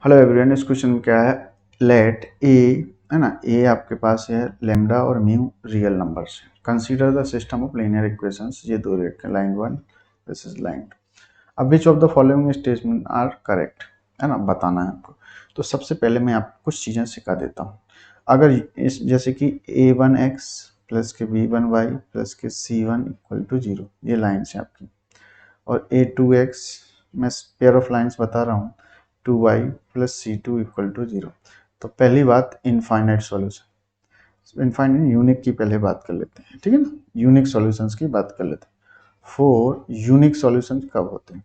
Hello everyone, इस question में क्या है, लेट ए है ना, ए आपके पास है, लेमडा और म्यू रियल नंबर्स है। Consider the system of linear equations, ये दो रेट है, line one this is line two. अब which of the following statement are correct, है ना, बताना है आपको। तो सबसे पहले मैं आपको कुछ चीज़ें सिखा देता हूँ। अगर इस जैसे कि a1x प्लस के b1y प्लस के c1 इक्वल टू 0, ये लाइन्स है आपकी, और a2x मैं पेयर ऑफ लाइन्स बता रहा हूँ, 2y plus c2 equal to 0। तो पहली बात, इनफाइनाइट सॉल्यूशन, इनफाइनाइट यूनिक की पहले बात कर लेते हैं, ठीक है ना। यूनिक सॉल्यूशंस की बात कर लेते हैं। फोर यूनिक सॉल्यूशंस कब होते हैं,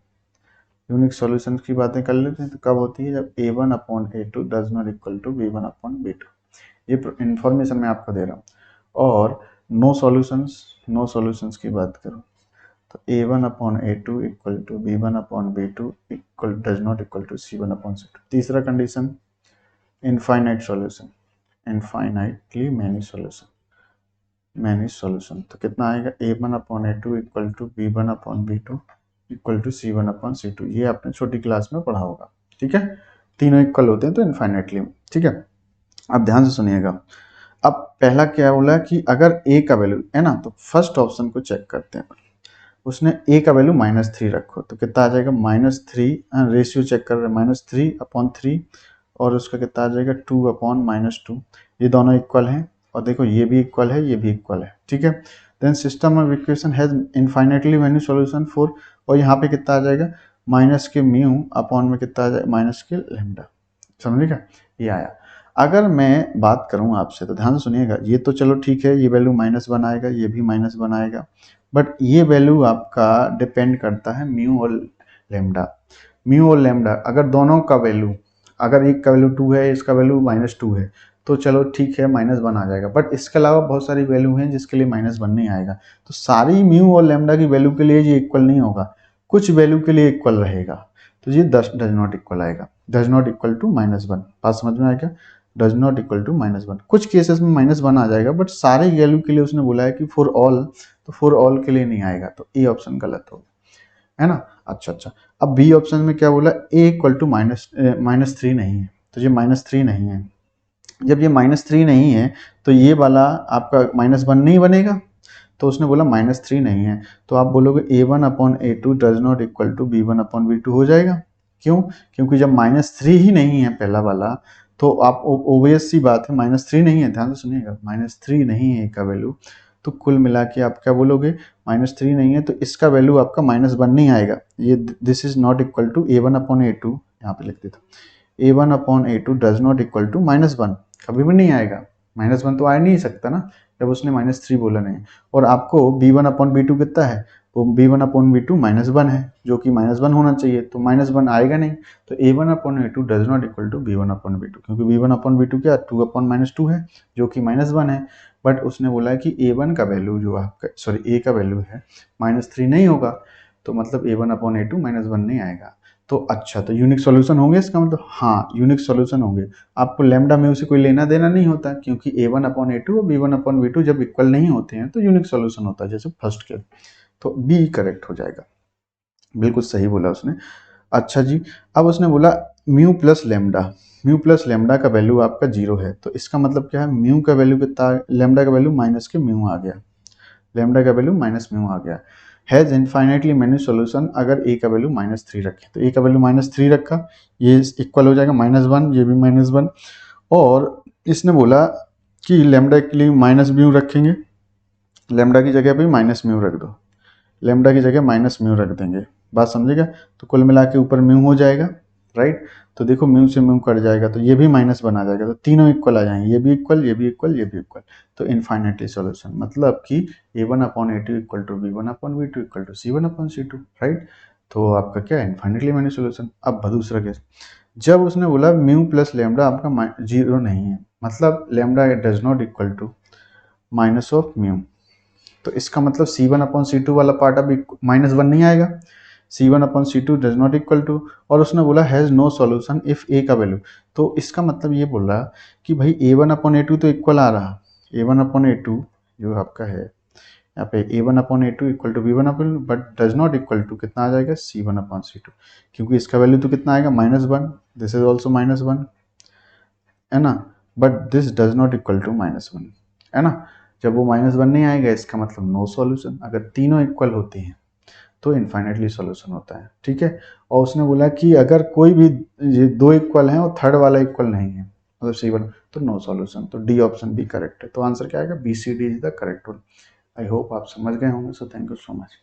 यूनिक सॉल्यूशंस की बातें कर लेते हैं। तो कब होती है, जब a1 upon a2 does not equal to b1 upon b2। ये इंफॉर्मेशन मैं आपको दे रहा हूँ। और नो सॉल्यूशंस की बात करूँ तो a1 upon a2 equal to b1 upon b2 equal does not equal to c1 upon c2। तीसरा condition, infinite solution, infinitely many solution. तो कितना आएगा, a1 upon a2 equal to b1 upon b2 equal to c1 upon c2। ये आपने छोटी class में पढ़ा होगा, ठीक है। तीनों इक्वल होते हैं तो इनफाइनाइटली, ठीक है। अब ध्यान से सुनिएगा। अब पहला क्या बोला कि अगर a का वैल्यू है ना, तो फर्स्ट ऑप्शन को चेक करते हैं। उसने a का वैल्यू -3 रखो, तो कितना आ जाएगा, -3, रेशियो चेक कर रहे हैं, -3 अपॉन 3, और उसका कितना आ जाएगा 2 अपॉन -2। ये दोनों इक्वल हैं, और देखो ये भी इक्वल है, ये भी इक्वल है, ठीक है। Then system of equation has infinitely many solution 4, और यहाँ पे कितना आ जाएगा, माइनस के म्यू अपॉन में कितना आ जाएगा, माइनस के लेमडा। समझिएगा, ये आया। अगर मैं बात करूँ आपसे तो ध्यान से सुनिएगा, ये तो चलो ठीक है, ये वैल्यू -1 आएगा, ये भी -1 आएगा, बट ये वैल्यू आपका डिपेंड करता है म्यू और लेमडा। म्यू और लेमडा अगर दोनों का वैल्यू, अगर एक का वैल्यू 2 है, इसका वैल्यू -2 है, तो चलो ठीक है, -1 आ जाएगा। बट इसके अलावा बहुत सारी वैल्यू हैं जिसके लिए -1 नहीं आएगा। तो सारी म्यू और लेमडा की वैल्यू के लिए ये इक्वल नहीं होगा, कुछ वैल्यू के लिए इक्वल रहेगा। तो ये डज नॉट इक्वल आएगा, डज नॉट इक्वल टू -1। बात समझ में आएगा, डज नॉट इक्वल टू -1। कुछ केसेस में -1 आ जाएगा, बट सारे वैल्यू के लिए उसने बोला है कि फॉर ऑल, तो फॉर ऑल के लिए नहीं आएगा। तो ए ऑप्शन गलत होगा, है ना। अच्छा, अब बी ऑप्शन में क्या बोला, ए इक्वल टू -3 नहीं है, तो ये -3 नहीं है। जब ये -3 नहीं है तो ये वाला आपका -1 नहीं बनेगा, तो उसने बोला -3 नहीं है, तो आप बोलोगे a1 upon a2 does not equal to b1 upon b2 हो जाएगा। क्यों, क्योंकि जब -3 ही नहीं है पहला वाला, तो आप ओबियस सी बात है, -3 नहीं है, ध्यान से सुनिएगा, -3 नहीं है का वैल्यू, तो कुल मिला के आप क्या बोलोगे, -3 नहीं है तो इसका वैल्यू आपका -1 नहीं आएगा। ये this is not equal to a1 upon a2, यहाँ पे लिख देता हूँ, a1 upon a2 does not equal to -1, कभी भी नहीं आएगा। -1 तो आ नहीं सकता ना, जब उसने -3 बोला नहीं। और आपको b1 अपॉन b2 कितना है, वो b1 अपॉन b2 -1 है, जो कि -1 होना चाहिए, तो -1 आएगा नहीं। तो a1 upon a2 does not equal to b1 upon b2, क्योंकि b1 अपॉन b2 क्या, 2 अपॉन -2 है, जो कि -1 है। बट उसने बोला है कि a1 का वैल्यू जो आपका, सॉरी a का वैल्यू है -3 नहीं होगा, तो मतलब a1 अपॉन a2 -1 नहीं आएगा। तो अच्छा, तो यूनिक सॉल्यूशन होंगे इसका मतलब, हाँ यूनिक सॉल्यूशन होंगे। आपको लैम्डा में उसे कोई लेना देना नहीं होता, क्योंकि a1 अपॉन a2 और b1 अपॉन b2 जब इक्वल नहीं होते हैं तो यूनिक सॉल्यूशन होता है, जैसे फर्स्ट के। तो बी करेक्ट हो जाएगा, बिल्कुल सही बोला उसने। अच्छा जी, अब उसने बोला mu plus lambda, mu plus lambda का वैल्यू आपका 0 है, तो इसका मतलब क्या है, म्यू का वैल्यू कितना, लेमडा का वैल्यू माइनस के म्यू आ गया, लेमडा का वैल्यू माइनस म्यू आ गया। हैज इनफाइनाइटली मेनी सॉल्यूशन, अगर ए का वैल्यू -3 रखें, तो ए का वैल्यू -3 रखा, ये इक्वल हो जाएगा -1, ये भी -1। और इसने बोला कि लेमडा के लिए माइनस म्यू रखेंगे, लेमडा की जगह पे माइनस म्यू रख दो, लेमडा की जगह माइनस म्यू रख देंगे। बात समझेगा, तो कुल मिला के ऊपर म्यू हो जाएगा, राइट। तो देखो म्यू से म्यू कट जाएगा, तो ये भी -1 आ जाएगा, तो तीनों इक्वल आ जाएंगे, ये भी इक्वल, ये भी इक्वल, ये भी इक्वल। तो इनफाइनाइटली सॉल्यूशन, मतलब कि a1 upon a2 equal to b1 upon b2 equal to c1 upon c2, right. तो आपका क्या है, इनफाइनाइटली मैनी सॉल्यूशन। अब दूसरा केस, जब उसने बोला म्यू प्लस लेमडा आपका 0 नहीं है, मतलब lambda does not equal to minus of mu, तो इसका मतलब c1 अपॉन c2 वाला पार्ट अब -1 नहीं आएगा, c1 upon c2 does not equal to, और उसने बोला has no solution if a का वैल्यू। तो इसका मतलब ये बोल रहा कि भाई a1 अपॉन a2 तो इक्वल आ रहा, a1 अपॉन a2 जो आपका है, यहाँ पे a1/a2 equal to b1/, but does not equal to कितना आ जाएगा c1/c2, क्योंकि इसका वैल्यू तो कितना आएगा -1, दिस इज ऑल्सो -1, है ना, but this does not equal to -1, है ना। जब वो -1 नहीं आएगा इसका मतलब नो सॉल्यूशन। अगर तीनों इक्वल होते हैं तो इनफाइनाइटली सॉल्यूशन होता है, ठीक है। और उसने बोला कि अगर कोई भी ये दो इक्वल हैं और थर्ड वाला इक्वल नहीं है, मतलब C1, तो नो सॉल्यूशन। तो डी ऑप्शन भी करेक्ट है। तो आंसर क्या आएगा, BCD is the correct one. I hope आप समझ गए होंगे। So thank you so much.